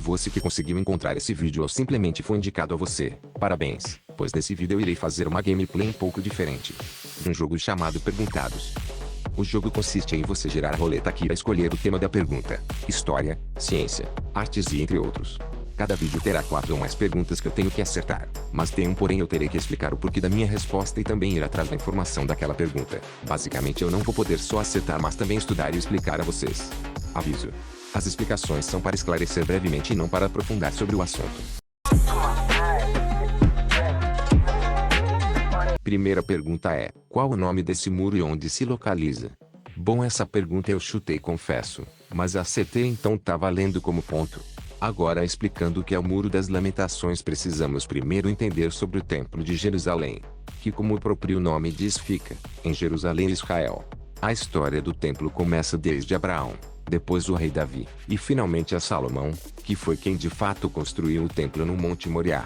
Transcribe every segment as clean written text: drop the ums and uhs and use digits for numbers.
Você que conseguiu encontrar esse vídeo ou simplesmente foi indicado a você, parabéns, pois nesse vídeo eu irei fazer uma gameplay um pouco diferente. De um jogo chamado Perguntados. O jogo consiste em você girar a roleta aqui e escolher o tema da pergunta, história, ciência, artes e entre outros. Cada vídeo terá 4 ou mais perguntas que eu tenho que acertar, mas tem um porém, eu terei que explicar o porquê da minha resposta e também ir atrás da informação daquela pergunta. Basicamente eu não vou poder só acertar, mas também estudar e explicar a vocês. Aviso. As explicações são para esclarecer brevemente e não para aprofundar sobre o assunto. Primeira pergunta é: qual o nome desse muro e onde se localiza? Bom, essa pergunta eu chutei, confesso, mas acertei, então tá valendo como ponto. Agora, explicando o que é o Muro das Lamentações, precisamos primeiro entender sobre o Templo de Jerusalém, que, como o próprio nome diz, fica em Jerusalém, Israel. A história do templo começa desde Abraão, depois o rei Davi, e finalmente a Salomão, que foi quem de fato construiu o templo no Monte Moriá.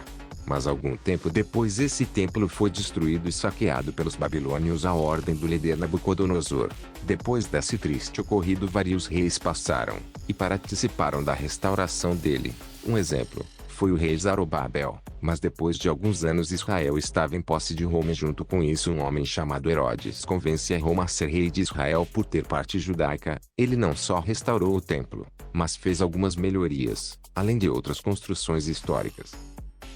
Mas algum tempo depois esse templo foi destruído e saqueado pelos babilônios à ordem do líder Nabucodonosor. Depois desse triste ocorrido, vários reis passaram e participaram da restauração dele. Um exemplo foi o rei Zorobabel. Mas depois de alguns anos Israel estava em posse de Roma, e junto com isso um homem chamado Herodes convence a Roma a ser rei de Israel por ter parte judaica. Ele não só restaurou o templo, mas fez algumas melhorias, além de outras construções históricas.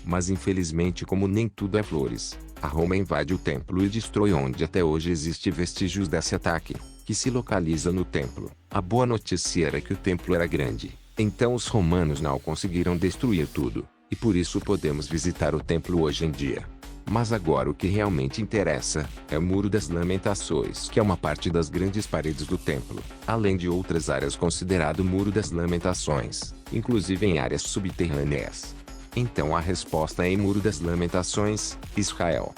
Mas infelizmente, como nem tudo é flores, a Roma invade o templo e destrói onde até hoje existe vestígios desse ataque, que se localiza no templo. A boa notícia era que o templo era grande, então os romanos não conseguiram destruir tudo, e por isso podemos visitar o templo hoje em dia. Mas agora o que realmente interessa é o Muro das Lamentações, que é uma parte das grandes paredes do templo, além de outras áreas considerado Muro das Lamentações, inclusive em áreas subterrâneas. Então a resposta é em Muro das Lamentações, Israel.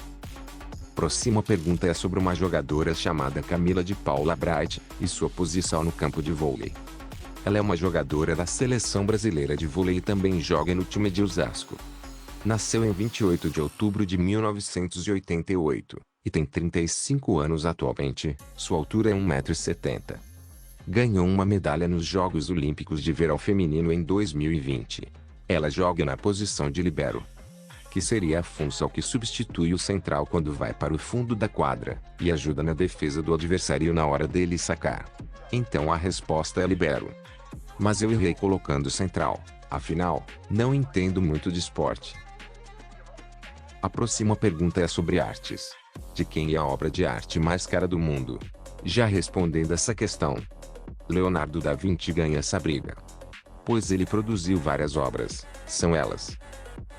Próxima pergunta é sobre uma jogadora chamada Camila de Paula Bright e sua posição no campo de vôlei. Ela é uma jogadora da seleção brasileira de vôlei e também joga no time de Osasco. Nasceu em 28 de outubro de 1988 e tem 35 anos atualmente. Sua altura é 1,70 m. Ganhou uma medalha nos Jogos Olímpicos de Verão Feminino em 2020. Ela joga na posição de libero, que seria a função que substitui o central quando vai para o fundo da quadra, e ajuda na defesa do adversário na hora dele sacar. Então a resposta é libero. Mas eu errei colocando central, afinal, não entendo muito de esporte. A próxima pergunta é sobre artes. De quem é a obra de arte mais cara do mundo? Já respondendo essa questão, Leonardo da Vinci ganha essa briga, pois ele produziu várias obras. São elas: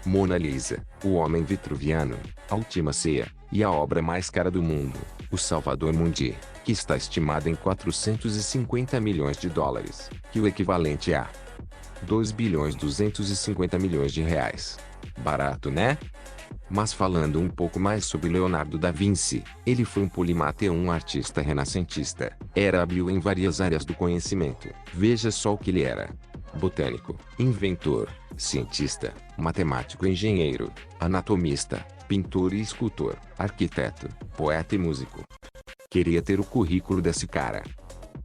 Mona Lisa, O Homem Vitruviano, A Última Ceia, e a obra mais cara do mundo, O Salvador Mundi, que está estimada em 450 milhões de dólares, que o equivalente a 2,250 bilhões de reais. Barato, né? Mas falando um pouco mais sobre Leonardo da Vinci, ele foi um polimata e um artista renascentista. Era hábil em várias áreas do conhecimento. Veja só o que ele era: botânico, inventor, cientista, matemático, engenheiro, anatomista, pintor e escultor, arquiteto, poeta e músico. Queria ter o currículo desse cara.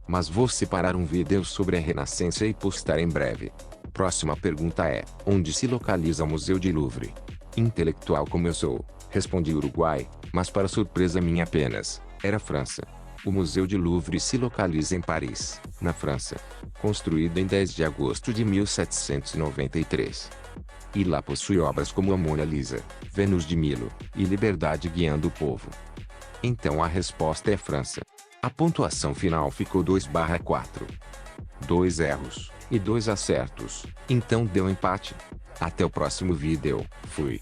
Mas vou separar um vídeo sobre a Renascença e postar em breve. Próxima pergunta é: onde se localiza o Museu de Louvre? Intelectual como eu sou, respondi Uruguai, mas para surpresa minha apenas, era França. O Museu de Louvre se localiza em Paris, na França. Construído em 10 de agosto de 1793. E lá possui obras como a Mona Lisa, Vênus de Milo e Liberdade Guiando o Povo. Então a resposta é França. A pontuação final ficou 2/4. 2 erros e 2 acertos. Então deu empate. Até o próximo vídeo. Fui.